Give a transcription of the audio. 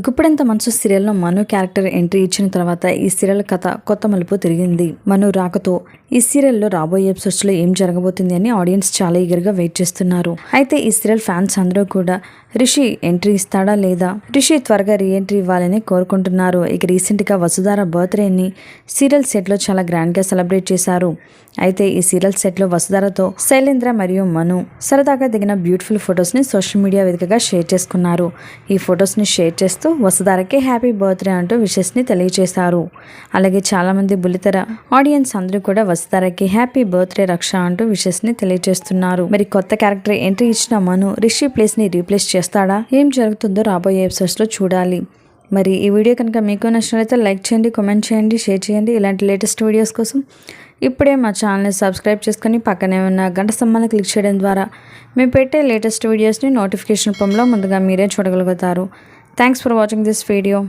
గుప్పెడంత మనసు సీరియల్లో మను character entry ఇచ్చిన తర్వాత ఈ సీరియల్ కథ కొత్త మలుపు తిరిగింది. మను రాకతో ఈ సీరియల్లో రాబోయే ఎపిసోడ్స్ లో ఏం జరగబోతుంది అని ఆడియన్స్ చాలా ఈగర్గా వెయిట్ చేస్తున్నారు. అయితే ఈ సీరియల్ ఫ్యాన్స్ అందరూ కూడా రిషి ఎంట్రీ ఇస్తాడా లేదా, రిషి త్వరగా రీఎంట్రీ ఇవ్వాలని కోరుకుంటున్నారు. ఇక రీసెంట్ గా వసుధార బర్త్డేని సీరియల్ సెట్ లో చాలా గ్రాండ్ గా సెలబ్రేట్ చేశారు. అయితే ఈ సీరియల్ సెట్ లో వసుధారతో శైలేంద్ర మరియు మను సరదాగా దిగిన బ్యూటిఫుల్ ఫొటోస్ ని సోషల్ మీడియా వేదికగా షేర్ చేసుకున్నారు. ఈ ఫొటోస్ ని షేర్ చేస్తూ వసుధారకి హ్యాపీ బర్త్డే అంటూ విషెస్ ని తెలియజేశారు. అలాగే చాలా మంది బుల్లితెర ఆడియన్స్ అందరూ కూడా వసుధారకి హ్యాపీ బర్త్డే రక్ష అంటూ విషెస్ ని తెలియజేస్తున్నారు. మరి కొత్త క్యారెక్టర్ ఎంట్రీ ఇచ్చిన మను రిషి ప్లేస్ ని రీప్లేస్ చేస్తాడా, ఏం జరుగుతుందో రాబోయే ఎపిసోడ్స్ లో చూడాలి. మరి ఈ వీడియో కనుక మీకు నచ్చినట్లయితే లైక్ చేయండి, కామెంట్ చేయండి, షేర్ చేయండి. ఇలాంటి లేటెస్ట్ వీడియోస్ కోసం ఇప్పుడే మా ఛానల్ని సబ్స్క్రైబ్ చేసుకొని పక్కనే ఉన్న గంట స్తంభాన్ని క్లిక్ చేయడం ద్వారా మేము పెట్టే లేటెస్ట్ వీడియోస్ని నోటిఫికేషన్ రూపంలో ముందుగా మీరే చూడగలుగుతారు. Thanks for watching this video.